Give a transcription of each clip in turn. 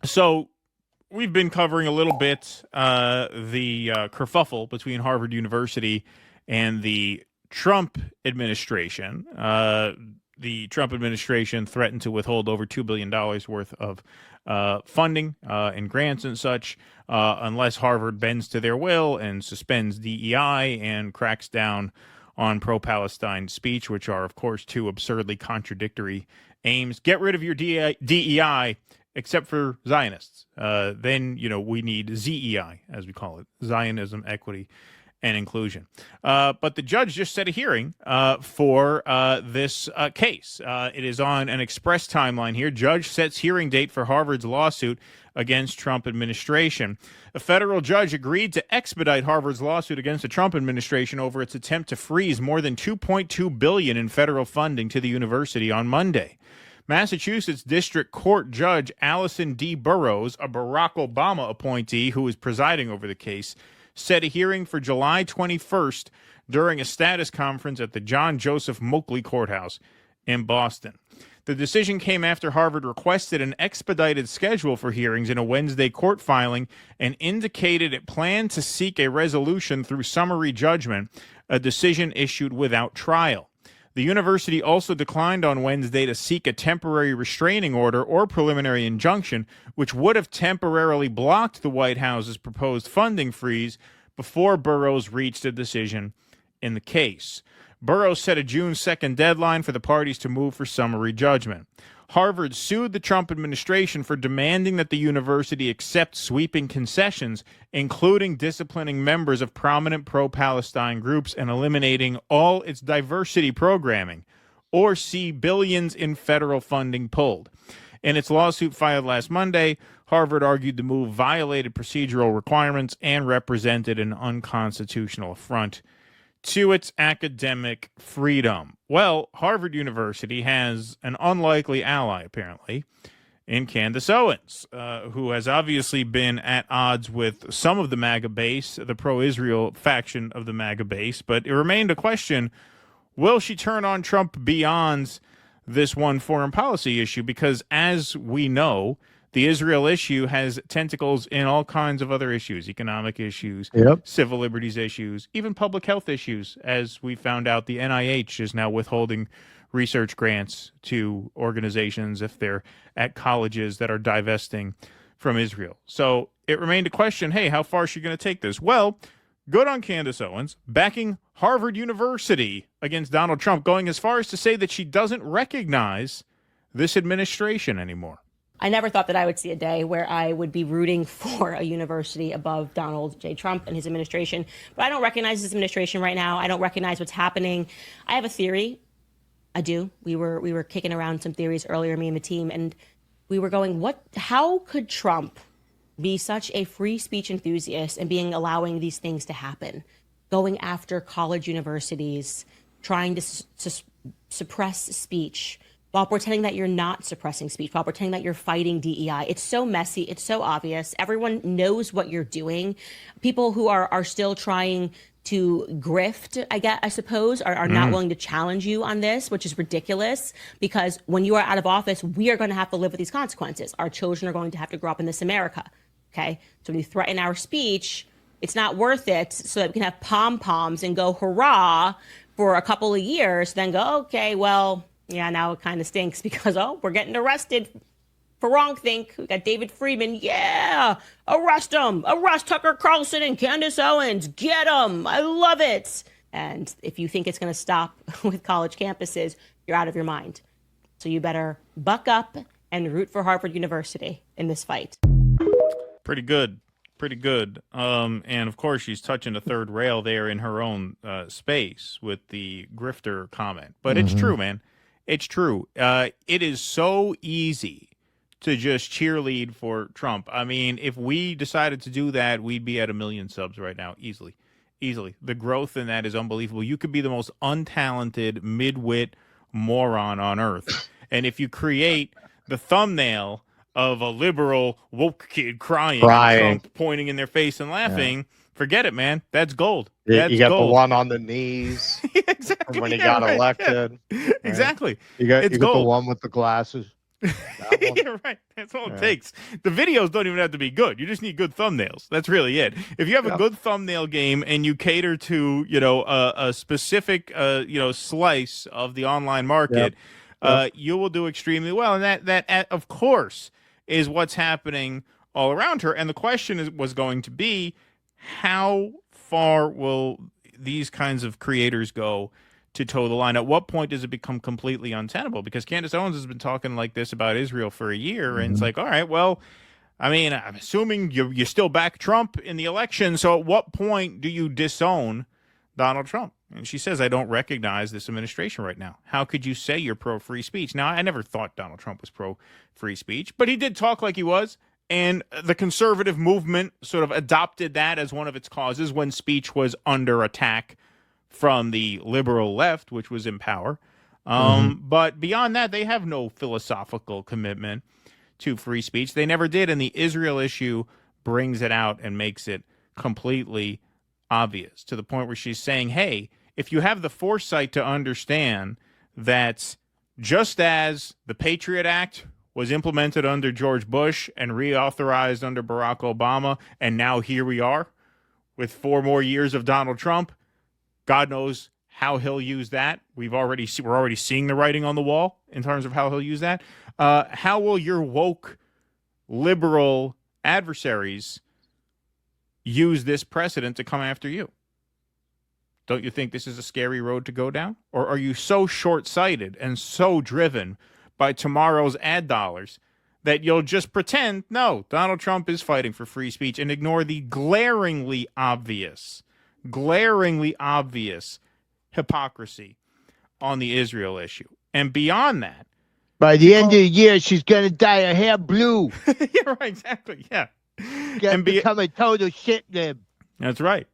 So we've been covering a little bit the kerfuffle between Harvard University and the Trump administration. The Trump administration threatened to withhold over $2 billion worth of funding and grants and such unless Harvard bends to their will and suspends DEI and cracks down on pro-Palestine speech, which are, of course, two absurdly contradictory aims. Get rid of your DEI, except for Zionists. Then, we need ZEI, as we call it, Zionism, equity, and inclusion. But the judge just set a hearing for this case. It is on an express timeline here. Judge sets hearing date for Harvard's lawsuit against Trump administration. A federal judge agreed to expedite Harvard's lawsuit against the Trump administration over its attempt to freeze more than $2.2 billion in federal funding to the university on Monday. Massachusetts District Court Judge Allison D. Burroughs, a Barack Obama appointee who is presiding over the case, set a hearing for July 21st during a status conference at the John Joseph Moakley Courthouse in Boston. The decision came after Harvard requested an expedited schedule for hearings in a Wednesday court filing and indicated it planned to seek a resolution through summary judgment, a decision issued without trial. The university also declined on Wednesday to seek a temporary restraining order or preliminary injunction, which would have temporarily blocked the White House's proposed funding freeze before Burroughs reached a decision in the case. Burroughs set a June 2nd deadline for the parties to move for summary judgment. Harvard sued the Trump administration for demanding that the university accept sweeping concessions, including disciplining members of prominent pro-Palestine groups and eliminating all its diversity programming, or see billions in federal funding pulled. In its lawsuit filed last Monday, Harvard argued the move violated procedural requirements and represented an unconstitutional affront to its academic freedom. Well, Harvard University has an unlikely ally, apparently, in Candace Owens, who has obviously been at odds with some of the MAGA base, the pro-Israel faction of the MAGA base, but it remained a question, will she turn on Trump beyond this one foreign policy issue? Because as we know, the Israel issue has tentacles in all kinds of other issues, economic issues, civil liberties issues, even public health issues. As we found out, the NIH is now withholding research grants to organizations if they're at colleges that are divesting from Israel. So it remained a question, hey, how far is she going to take this? Well, good on Candace Owens, backing Harvard University against Donald Trump, going as far as to say that she doesn't recognize this administration anymore. I never thought that I would see a day where I would be rooting for a university above Donald J. Trump and his administration. But I don't recognize his administration right now. I don't recognize what's happening. I have a theory. I do. We were kicking around some theories earlier, me and the team, and we were going, how could Trump be such a free speech enthusiast and allowing these things to happen? Going after college universities, trying to suppress speech, while pretending that you're not suppressing speech, while pretending that you're fighting DEI. It's so messy. It's so obvious. Everyone knows what you're doing. People who are still trying to grift, I suppose, are not willing to challenge you on this, which is ridiculous, because when you are out of office, we are going to have to live with these consequences. Our children are going to have to grow up in this America, okay? So when you threaten our speech, it's not worth it so that we can have pom-poms and go hurrah for a couple of years, then go, okay, well, yeah, now it kind of stinks because, we're getting arrested for wrongthink. We got David Friedman. Yeah, arrest him. Arrest Tucker Carlson and Candace Owens. Get them. I love it. And if you think it's going to stop with college campuses, you're out of your mind. So you better buck up and root for Harvard University in this fight. Pretty good. And of course, she's touching a third rail there in her own space with the grifter comment. But it's true, man. It's true. It is so easy to just cheerlead for Trump. I mean, if we decided to do that, we'd be at 1 million subs right now, easily. The growth in that is unbelievable. You could be the most untalented, mid-wit moron on earth. And if you create the thumbnail of a liberal woke kid crying. Trump pointing in their face and laughing, forget it, man. That's gold. You got gold. The one on the knees exactly when he got elected. Yeah. Right? Exactly. You got the one with the glasses. Yeah, right. That's all it takes. The videos don't even have to be good. You just need good thumbnails. That's really it. If you have a good thumbnail game and you cater to, a specific, slice of the online market, you will do extremely well. And that of course, is what's happening all around her. And the question was going to be, how far will these kinds of creators go to toe the line? At what point does it become completely untenable? Because Candace Owens has been talking like this about Israel for a year, and it's like, all right, well, I mean, I'm assuming you still back Trump in the election, so at what point do you disown Donald Trump? And she says, I don't recognize this administration right now. How could you say you're pro-free speech? Now, I never thought Donald Trump was pro-free speech, but he did talk like he was. And the conservative movement sort of adopted that as one of its causes when speech was under attack from the liberal left, which was in power. But beyond that, they have no philosophical commitment to free speech. They never did. And the Israel issue brings it out and makes it completely obvious, to the point where she's saying, hey, if you have the foresight to understand that just as the Patriot Act was implemented under George Bush and reauthorized under Barack Obama, and now here we are with 4 more years of Donald Trump, God knows how he'll use that. We're already seeing the writing on the wall in terms of how he'll use that. How will your woke liberal adversaries use this precedent to come after you? Don't you think this is a scary road to go down? Or are you so short-sighted and so driven by tomorrow's ad dollars that you'll just pretend, no, Donald Trump is fighting for free speech, and ignore the glaringly obvious hypocrisy on the Israel issue? And beyond that, by the end of the year, she's going to dye her hair blue. Yeah, right, exactly, yeah. And become a total shit lib. That's right.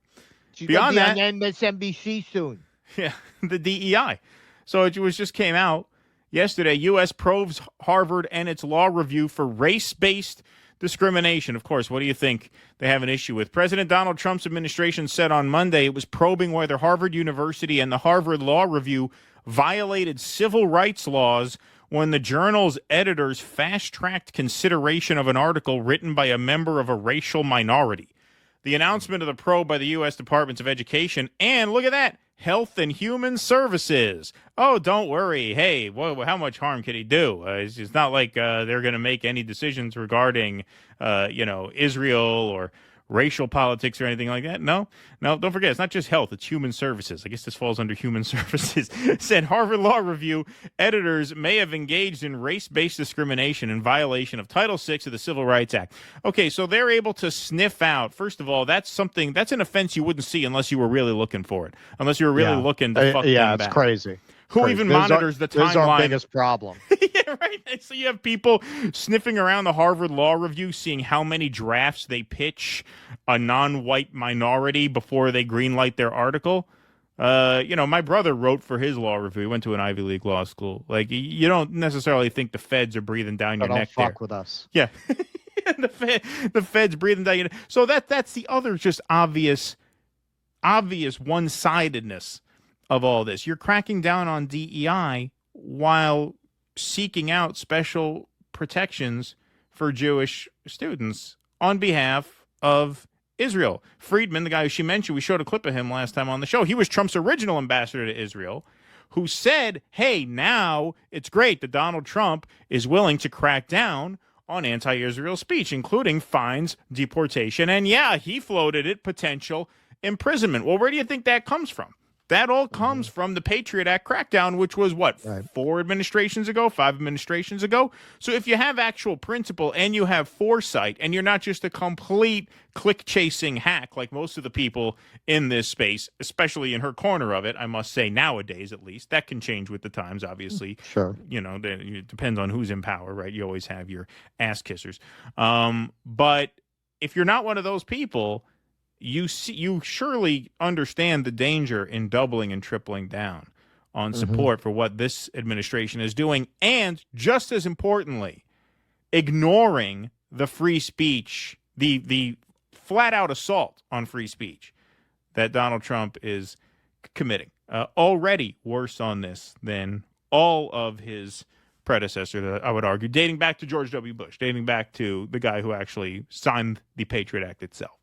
She's Beyond going to that, be on MSNBC soon. Yeah, the DEI. So it just came out yesterday. U.S. probes Harvard and its law review for race-based discrimination. Of course, what do you think they have an issue with? President Donald Trump's administration said on Monday it was probing whether Harvard University and the Harvard Law Review violated civil rights laws when the journal's editors fast-tracked consideration of an article written by a member of a racial minority. The announcement of the probe by the U.S. Departments of Education and, look at that, Health and Human Services. Oh, don't worry. Hey, how much harm could he do? It's not like they're going to make any decisions regarding, Israel or racial politics or anything like that. No, don't forget, it's not just health, it's human services. I guess this falls under human services. Said Harvard Law Review editors may have engaged in race-based discrimination in violation of Title VI of the Civil Rights Act. Okay, so they're able to sniff out, first of all, that's an offense you wouldn't see unless you were really looking for it, unless you were really looking to fuck them it's back. Crazy. Who even monitors the timeline? This is our biggest problem. Yeah, right. So you have people sniffing around the Harvard Law Review, seeing how many drafts they pitch a non-white minority before they greenlight their article. My brother wrote for his law review. He went to an Ivy League law school. Like, you don't necessarily think the feds are breathing down your neck there. Don't fuck with us. Yeah. the feds breathing down your neck. So that's the other just obvious one-sidedness of all this. You're cracking down on DEI while seeking out special protections for Jewish students on behalf of Israel. Friedman, the guy who she mentioned, we showed a clip of him last time on the show. He was Trump's original ambassador to Israel, who said, hey, now it's great that Donald Trump is willing to crack down on anti-Israel speech, including fines, deportation, and yeah, he floated it, potential imprisonment. Well, where do you think that comes from? That all comes from the Patriot Act crackdown, which was, 5 administrations ago? So if you have actual principle and you have foresight and you're not just a complete click-chasing hack like most of the people in this space, especially in her corner of it, I must say nowadays at least. That can change with the times, obviously. Sure. It depends on who's in power, right? You always have your ass-kissers. But if you're not one of those people, you surely understand the danger in doubling and tripling down on support for what this administration is doing, and just as importantly, ignoring the free speech, the flat-out assault on free speech that Donald Trump is committing. Already worse on this than all of his predecessor, I would argue, dating back to George W. Bush, dating back to the guy who actually signed the Patriot Act itself.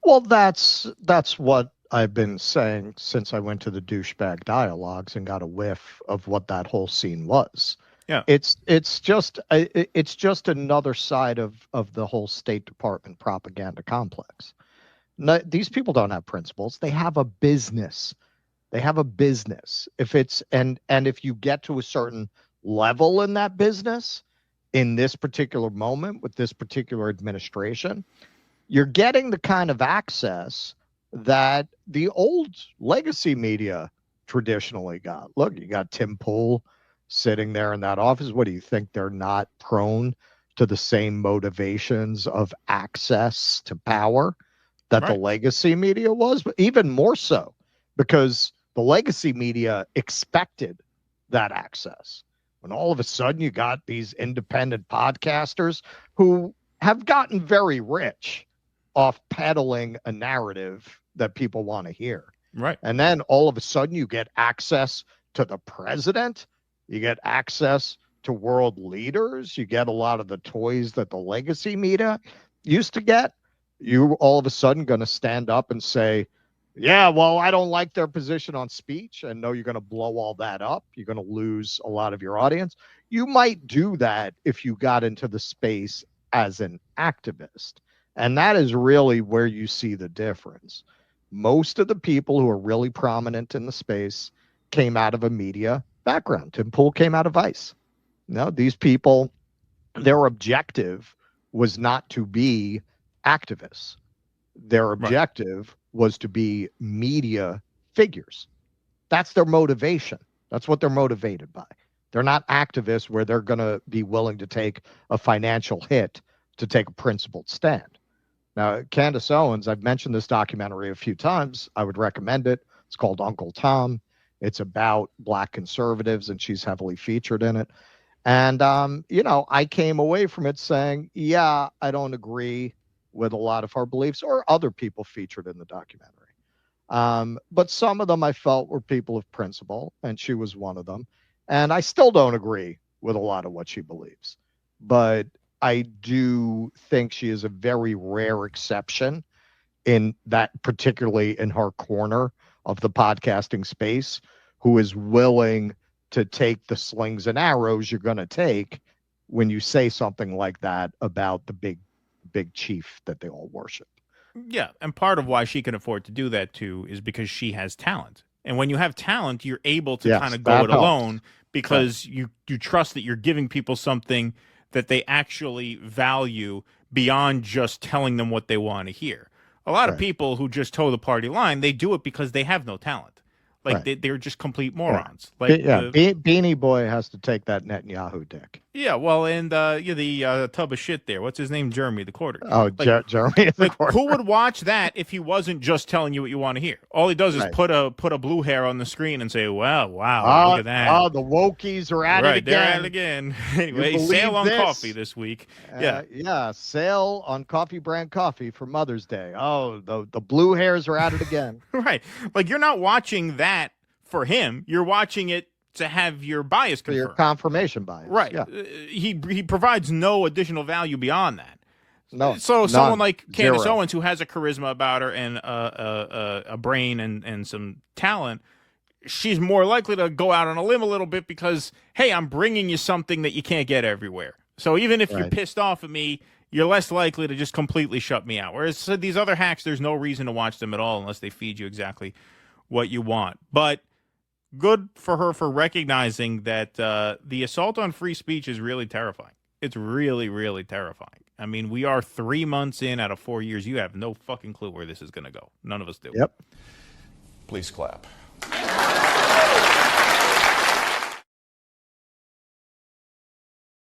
Well, that's what I've been saying since I went to the douchebag dialogues and got a whiff of what that whole scene was. Yeah, it's just another side of the whole State Department propaganda complex. No, these people don't have principles; they have a business. They have a business. If it's and if you get to a certain level in that business, in this particular moment with this particular administration, you're getting the kind of access that the old legacy media traditionally got. Look, you got Tim Pool sitting there in that office. What do you think? They're not prone to the same motivations of access to power that the legacy media was, but even more so because the legacy media expected that access. When all of a sudden you got these independent podcasters who have gotten very rich off peddling a narrative that people want to hear. Right. And then all of a sudden you get access to the president, you get access to world leaders, you get a lot of the toys that the legacy media used to get. You all of a sudden going to stand up and say, yeah, well, I don't like their position on speech, and know you're going to blow all that up. You're going to lose a lot of your audience. You might do that if you got into the space as an activist. And that is really where you see the difference. Most of the people who are really prominent in the space came out of a media background. Tim Pool came out of Vice. These people, their objective was not to be activists. Their objective was to be media figures. That's their motivation. That's what they're motivated by. They're not activists where they're going to be willing to take a financial hit to take a principled stand. Now, Candace Owens, I've mentioned this documentary a few times. I would recommend it. It's called Uncle Tom. It's about Black conservatives, and she's heavily featured in it. And, I came away from it saying, yeah, I don't agree with a lot of our beliefs or other people featured in the documentary. But some of them I felt were people of principle, and she was one of them. And I still don't agree with a lot of what she believes. But I do think she is a very rare exception in that, particularly in her corner of the podcasting space, who is willing to take the slings and arrows you're going to take when you say something like that about the big chief that they all worship. Yeah, and part of why she can afford to do that too is because she has talent. And when you have talent, you're able to kind of go it alone because you trust that you're giving people something that they actually value beyond just telling them what they want to hear. A lot of people who just toe the party line, they do it because they have no talent. Like they're just complete morons. Like Beanie Boy has to take that Netanyahu dick. Yeah, well, and the tub of shit there. What's his name? Jeremy, the quarter. Oh, Jeremy. Who would watch that if he wasn't just telling you what you want to hear? All he does is put a blue hair on the screen and say, "Wow, look at that." Oh, the wokies are at it again. They're at it again. Anyway, sale on coffee this week. Sale on Coffee Brand coffee for Mother's Day. Oh, the blue hairs are at it again. Right, like you're not watching that for him. You're watching it to have your bias confirmed. Your confirmation bias. Right. Yeah. He provides no additional value beyond that. No. So someone like Candace Owens, who has a charisma about her and a brain and some talent, she's more likely to go out on a limb a little bit because, hey, I'm bringing you something that you can't get everywhere. So even if you're pissed off at me, you're less likely to just completely shut me out. Whereas these other hacks, there's no reason to watch them at all unless they feed you exactly what you want. But good for her for recognizing that the assault on free speech is really terrifying. It's really, really terrifying. I mean, we are 3 months in out of 4 years. You have no fucking clue where this is going to go. None of us do. Yep. Please clap.